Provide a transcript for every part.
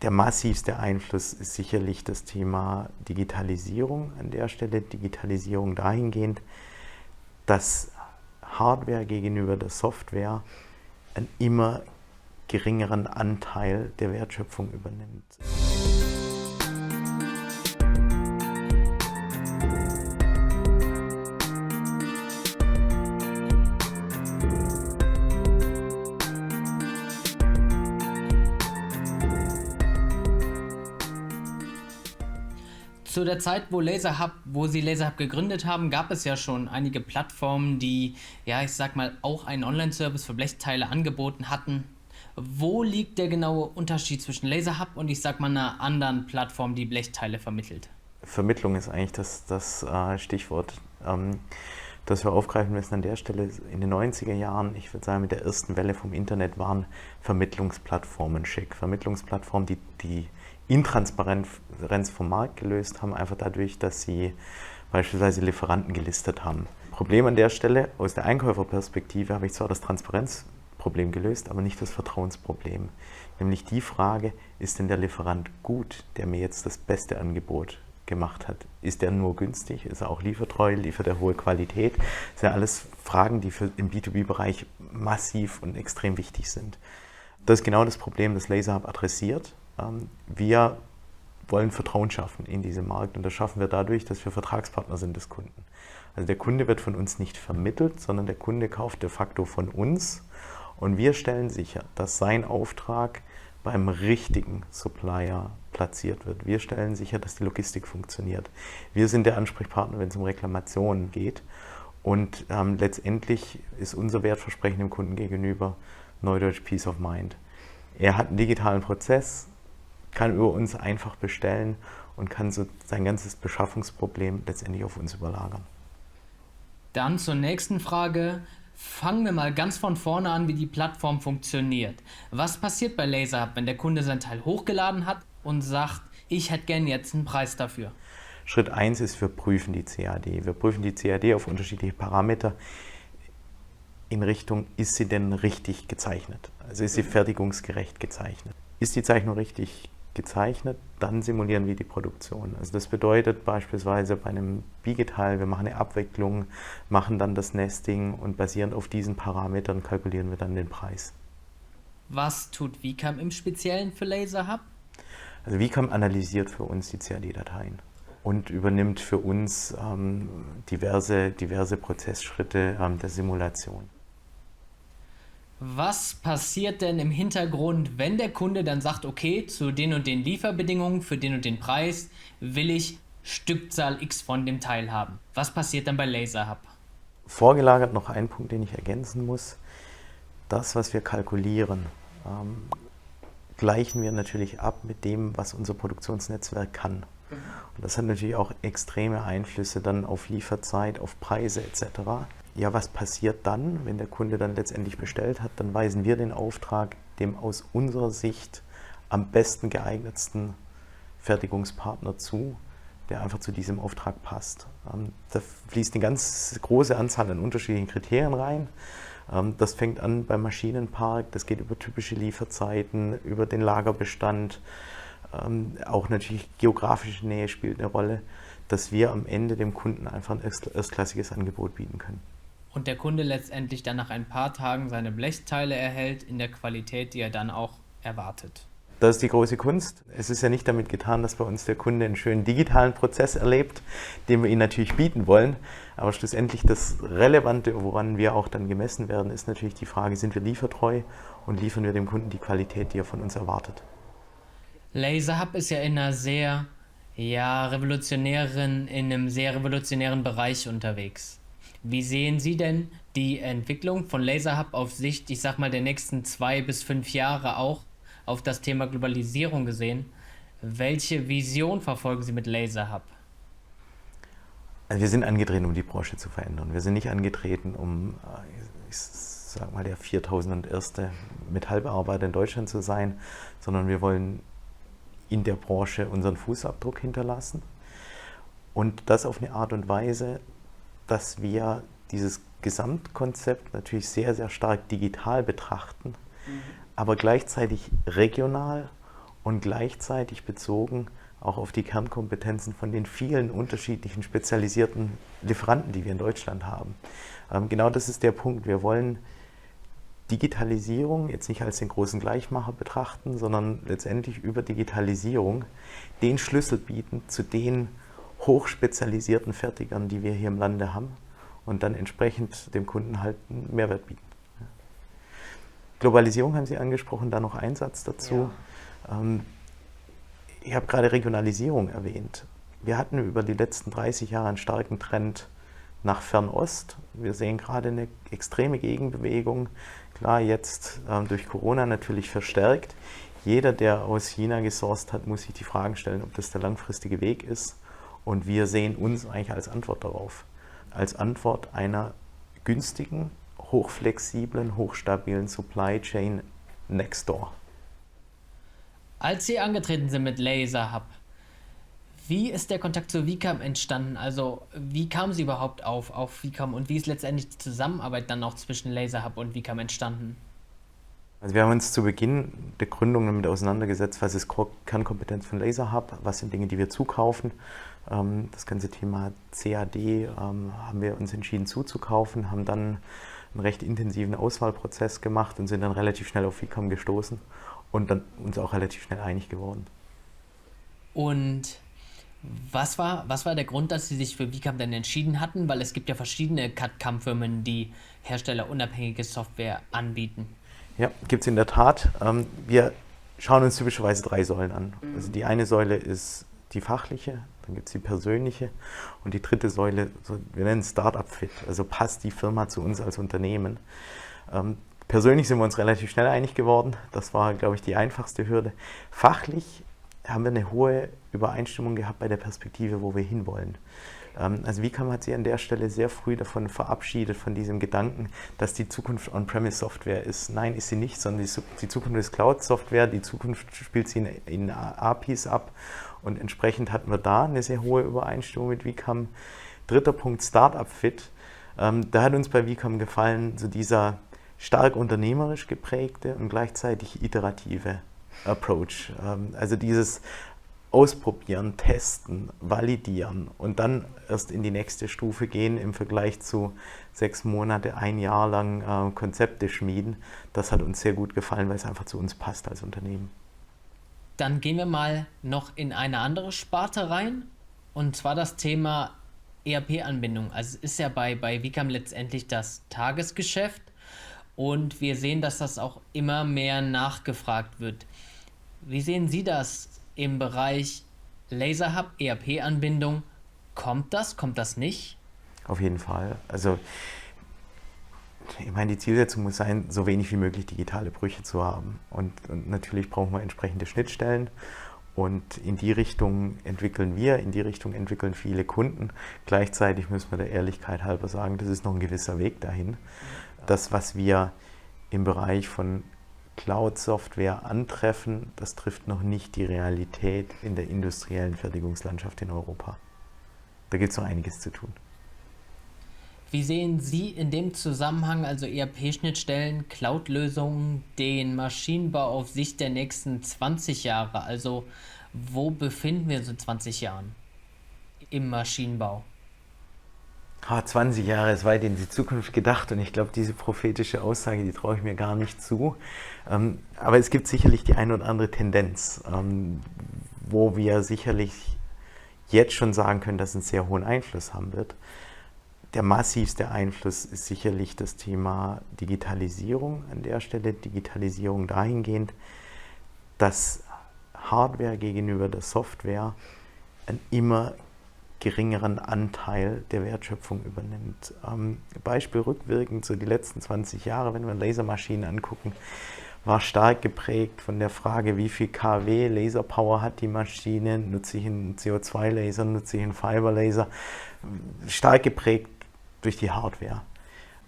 Der massivste Einfluss ist sicherlich das Thema Digitalisierung an der Stelle. Digitalisierung dahingehend, dass Hardware gegenüber der Software einen immer geringeren Anteil der Wertschöpfung übernimmt. Zu der Zeit, wo Sie LaserHub gegründet haben, gab es ja schon einige Plattformen, die, ja, ich sag mal, auch einen Online-Service für Blechteile angeboten hatten. Wo liegt der genaue Unterschied zwischen LaserHub und, ich sag mal, einer anderen Plattform, die Blechteile vermittelt? Vermittlung ist eigentlich das Stichwort, das wir aufgreifen müssen an der Stelle. In den 90er Jahren, ich würde sagen mit der ersten Welle vom Internet, waren Vermittlungsplattformen schick. Vermittlungsplattformen, die Intransparenz vom Markt gelöst haben, einfach dadurch, dass sie beispielsweise Lieferanten gelistet haben. Problem an der Stelle, aus der Einkäuferperspektive habe ich zwar das Transparenzproblem gelöst, aber nicht das Vertrauensproblem. Nämlich die Frage, ist denn der Lieferant gut, der mir jetzt das beste Angebot gemacht hat? Ist er nur günstig? Ist er auch liefertreu? Liefert er hohe Qualität? Das sind ja alles Fragen, die im B2B-Bereich massiv und extrem wichtig sind. Das ist genau das Problem, das LaserHub adressiert. Wir wollen Vertrauen schaffen in diesem Markt und das schaffen wir dadurch, dass wir Vertragspartner sind des Kunden. Also der Kunde wird von uns nicht vermittelt, sondern der Kunde kauft de facto von uns und wir stellen sicher, dass sein Auftrag beim richtigen Supplier platziert wird. Wir stellen sicher, dass die Logistik funktioniert. Wir sind der Ansprechpartner, wenn es um Reklamationen geht und letztendlich ist unser Wertversprechen dem Kunden gegenüber Neudeutsch Peace of Mind. Er hat einen digitalen Prozess, kann über uns einfach bestellen und kann so sein ganzes Beschaffungsproblem letztendlich auf uns überlagern. Dann zur nächsten Frage. Fangen wir mal ganz von vorne an, wie die Plattform funktioniert. Was passiert bei LaserHub, wenn der Kunde sein Teil hochgeladen hat und sagt, ich hätte gern jetzt einen Preis dafür? Schritt 1 ist, wir prüfen die CAD. Wir prüfen die CAD auf unterschiedliche Parameter in Richtung, ist sie denn richtig gezeichnet? Also ist sie fertigungsgerecht gezeichnet? Ist die Zeichnung richtig gezeichnet, dann simulieren wir die Produktion. Also das bedeutet beispielsweise bei einem Biegeteil, wir machen eine Abwicklung, machen dann das Nesting und basierend auf diesen Parametern kalkulieren wir dann den Preis. Was tut Vicam im Speziellen für LaserHub? Also Vicam analysiert für uns die CAD-Dateien und übernimmt für uns diverse Prozessschritte der Simulation. Was passiert denn im Hintergrund, wenn der Kunde dann sagt, okay, zu den und den Lieferbedingungen, für den und den Preis will ich Stückzahl X von dem Teil haben? Was passiert dann bei LaserHub? Vorgelagert noch ein Punkt, den ich ergänzen muss. Das, was wir kalkulieren, gleichen wir natürlich ab mit dem, was unser Produktionsnetzwerk kann. Und das hat natürlich auch extreme Einflüsse dann auf Lieferzeit, auf Preise etc. Ja, was passiert dann, wenn der Kunde dann letztendlich bestellt hat? Dann weisen wir den Auftrag dem aus unserer Sicht am besten geeignetsten Fertigungspartner zu, der einfach zu diesem Auftrag passt. Da fließt eine ganz große Anzahl an unterschiedlichen Kriterien rein. Das fängt an beim Maschinenpark, das geht über typische Lieferzeiten, über den Lagerbestand, auch natürlich geografische Nähe spielt eine Rolle, dass wir am Ende dem Kunden einfach ein erstklassiges Angebot bieten können. Und der Kunde letztendlich dann nach ein paar Tagen seine Blechteile erhält in der Qualität, die er dann auch erwartet. Das ist die große Kunst. Es ist ja nicht damit getan, dass bei uns der Kunde einen schönen digitalen Prozess erlebt, den wir ihm natürlich bieten wollen. Aber schlussendlich das Relevante, woran wir auch dann gemessen werden, ist natürlich die Frage, sind wir liefertreu und liefern wir dem Kunden die Qualität, die er von uns erwartet. LaserHub ist ja in einem sehr revolutionären Bereich unterwegs. Wie sehen Sie denn die Entwicklung von LaserHub auf Sicht, ich sag mal, der nächsten 2 bis 5 Jahre auch auf das Thema Globalisierung gesehen? Welche Vision verfolgen Sie mit LaserHub? Also wir sind angetreten, um die Branche zu verändern. Wir sind nicht angetreten, um, ich sag mal, der 4001. Metallbearbeiter in Deutschland zu sein, sondern wir wollen in der Branche unseren Fußabdruck hinterlassen und das auf eine Art und Weise, dass wir dieses Gesamtkonzept natürlich sehr, sehr stark digital betrachten, aber gleichzeitig regional und gleichzeitig bezogen auch auf die Kernkompetenzen von den vielen unterschiedlichen spezialisierten Lieferanten, die wir in Deutschland haben. Genau das ist der Punkt. Wir wollen Digitalisierung jetzt nicht als den großen Gleichmacher betrachten, sondern letztendlich über Digitalisierung den Schlüssel bieten zu den hochspezialisierten Fertigern, die wir hier im Lande haben und dann entsprechend dem Kunden halt einen Mehrwert bieten. Globalisierung haben Sie angesprochen, da noch ein Satz dazu. Ja. Ich habe gerade Regionalisierung erwähnt. Wir hatten über die letzten 30 Jahre einen starken Trend nach Fernost. Wir sehen gerade eine extreme Gegenbewegung. Klar, jetzt durch Corona natürlich verstärkt. Jeder, der aus China gesourced hat, muss sich die Fragen stellen, ob das der langfristige Weg ist. Und wir sehen uns eigentlich als Antwort darauf. Als Antwort einer günstigen, hochflexiblen, hochstabilen Supply Chain next door. Als Sie angetreten sind mit LaserHub, wie ist der Kontakt zu Vicam entstanden? Also wie kamen Sie überhaupt auf Vicam und wie ist letztendlich die Zusammenarbeit dann auch zwischen LaserHub und Vicam entstanden? Also wir haben uns zu Beginn der Gründung damit auseinandergesetzt, was ist Kernkompetenz von LaserHub, was sind Dinge, die wir zukaufen. Das ganze Thema CAD haben wir uns entschieden zuzukaufen, haben dann einen recht intensiven Auswahlprozess gemacht und sind dann relativ schnell auf Vicam gestoßen und dann uns auch relativ schnell einig geworden. Und was war der Grund, dass Sie sich für Vicam denn entschieden hatten? Weil es gibt ja verschiedene CAD-CAM-Firmen, die herstellerunabhängige Software anbieten. Ja, gibt es in der Tat. Wir schauen uns typischerweise 3 Säulen an. Also die eine Säule ist die fachliche, dann gibt es die persönliche und die dritte Säule, wir nennen es Startup-Fit, also passt die Firma zu uns als Unternehmen. Persönlich sind wir uns relativ schnell einig geworden, das war, glaube ich, die einfachste Hürde. Fachlich haben wir eine hohe Übereinstimmung gehabt bei der Perspektive, wo wir hinwollen. Also Vicam hat sich an der Stelle sehr früh davon verabschiedet, von diesem Gedanken, dass die Zukunft On-Premise-Software ist. Nein, ist sie nicht, sondern die Zukunft ist Cloud-Software, die Zukunft spielt sie in APIs ab und entsprechend hatten wir da eine sehr hohe Übereinstimmung mit Vicam. Dritter Punkt, Startup-Fit. Da hat uns bei Vicam gefallen, so dieser stark unternehmerisch geprägte und gleichzeitig iterative Approach. Also dieses Ausprobieren, testen, validieren und dann erst in die nächste Stufe gehen im Vergleich zu 6 Monate, 1 Jahr lang Konzepte schmieden. Das hat uns sehr gut gefallen, weil es einfach zu uns passt als Unternehmen. Dann gehen wir mal noch in eine andere Sparte rein und zwar das Thema ERP-Anbindung. Also es ist ja bei Vicam letztendlich das Tagesgeschäft und wir sehen, dass das auch immer mehr nachgefragt wird. Wie sehen Sie das im Bereich LaserHub, ERP-Anbindung? Kommt das nicht? Auf jeden Fall. Also ich meine, die Zielsetzung muss sein, so wenig wie möglich digitale Brüche zu haben. Und natürlich brauchen wir entsprechende Schnittstellen. Und in die Richtung entwickeln wir, in die Richtung entwickeln viele Kunden. Gleichzeitig müssen wir der Ehrlichkeit halber sagen, das ist noch ein gewisser Weg dahin. Das, was wir im Bereich von Cloud-Software antreffen, das trifft noch nicht die Realität in der industriellen Fertigungslandschaft in Europa. Da gibt es noch einiges zu tun. Wie sehen Sie in dem Zusammenhang, also ERP-Schnittstellen, Cloud-Lösungen, den Maschinenbau auf Sicht der nächsten 20 Jahre? Also wo befinden wir uns in 20 Jahren im Maschinenbau? 20 Jahre ist weit in die Zukunft gedacht und ich glaube, diese prophetische Aussage, die traue ich mir gar nicht zu. Aber es gibt sicherlich die eine oder andere Tendenz, wo wir sicherlich jetzt schon sagen können, dass es einen sehr hohen Einfluss haben wird. Der massivste Einfluss ist sicherlich das Thema Digitalisierung an der Stelle. Digitalisierung dahingehend, dass Hardware gegenüber der Software einen immer geringeren Anteil der Wertschöpfung übernimmt. Beispiel rückwirkend, so die letzten 20 Jahre, wenn wir Lasermaschinen angucken, war stark geprägt von der Frage, wie viel kW Laserpower hat die Maschine, nutze ich einen CO2-Laser, nutze ich einen Fiber-Laser, stark geprägt durch die Hardware.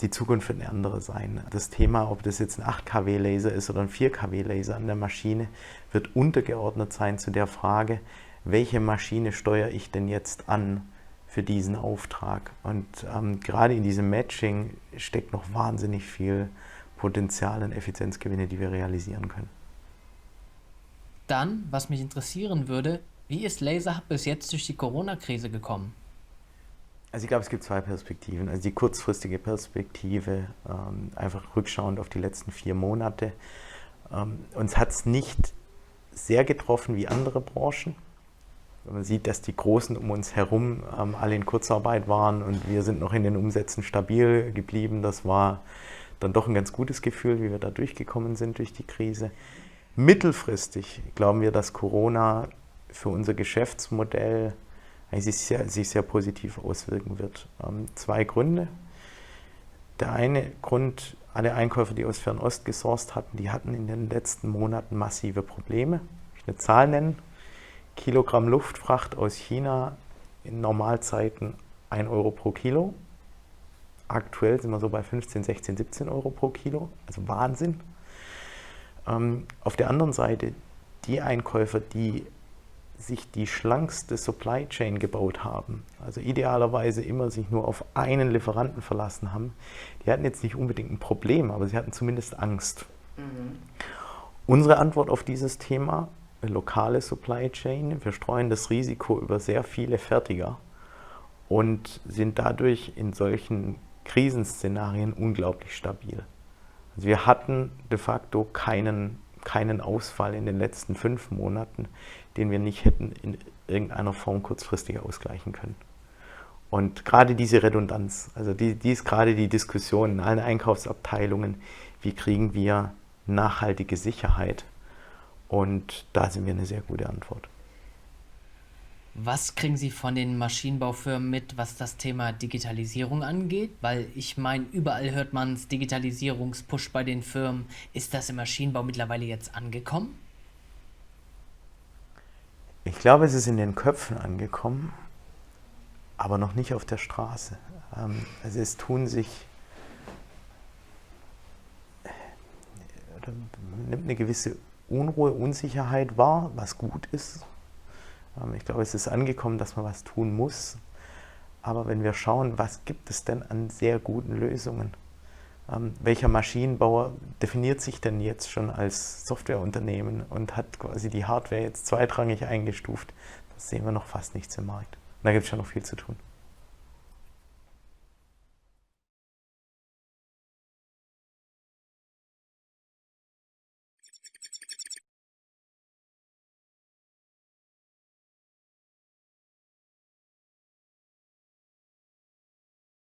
Die Zukunft wird eine andere sein. Das Thema, ob das jetzt ein 8 kW Laser ist oder ein 4 kW Laser an der Maschine, wird untergeordnet sein zu der Frage, welche Maschine steuere ich denn jetzt an für diesen Auftrag? Und gerade in diesem Matching steckt noch wahnsinnig viel Potenzial und Effizienzgewinne, die wir realisieren können. Dann, was mich interessieren würde, wie ist LaserHub bis jetzt durch die Corona-Krise gekommen? Also ich glaube, es gibt zwei Perspektiven. Also die kurzfristige Perspektive, einfach rückschauend auf die letzten 4 Monate. Uns hat es nicht sehr getroffen wie andere Branchen. Man sieht, dass die Großen um uns herum alle in Kurzarbeit waren und wir sind noch in den Umsätzen stabil geblieben. Das war dann doch ein ganz gutes Gefühl, wie wir da durchgekommen sind durch die Krise. Mittelfristig glauben wir, dass Corona für unser Geschäftsmodell sich sehr positiv auswirken wird. 2 Gründe. Der eine Grund, alle Einkäufer, die aus Fernost gesourced hatten, die hatten in den letzten Monaten massive Probleme. Ich will eine Zahl nennen. Kilogramm Luftfracht aus China in Normalzeiten 1 Euro pro Kilo. Aktuell sind wir so bei 15, 16, 17 Euro pro Kilo. Also Wahnsinn. Auf der anderen Seite, die Einkäufer, die sich die schlankste Supply Chain gebaut haben, also idealerweise immer sich nur auf einen Lieferanten verlassen haben, die hatten jetzt nicht unbedingt ein Problem, aber sie hatten zumindest Angst. Unsere Antwort auf dieses Thema, lokale Supply Chain, wir streuen das Risiko über sehr viele Fertiger und sind dadurch in solchen Krisenszenarien unglaublich stabil. Also wir hatten de facto keinen Ausfall in den letzten 5 Monaten, den wir nicht hätten in irgendeiner Form kurzfristig ausgleichen können. Und gerade diese Redundanz, also die ist gerade die Diskussion in allen Einkaufsabteilungen, wie kriegen wir nachhaltige Sicherheit? Und da sind wir eine sehr gute Antwort. Was kriegen Sie von den Maschinenbaufirmen mit, was das Thema Digitalisierung angeht? Weil ich meine, überall hört man es, Digitalisierungspush bei den Firmen. Ist das im Maschinenbau mittlerweile jetzt angekommen? Ich glaube, es ist in den Köpfen angekommen, aber noch nicht auf der Straße. Also es nimmt eine gewisse Unruhe, Unsicherheit wahr, was gut ist. Ich glaube, es ist angekommen, dass man was tun muss. Aber wenn wir schauen, was gibt es denn an sehr guten Lösungen? Welcher Maschinenbauer definiert sich denn jetzt schon als Softwareunternehmen und hat quasi die Hardware jetzt zweitrangig eingestuft? Das sehen wir noch fast nichts im Markt. Da gibt es schon noch viel zu tun.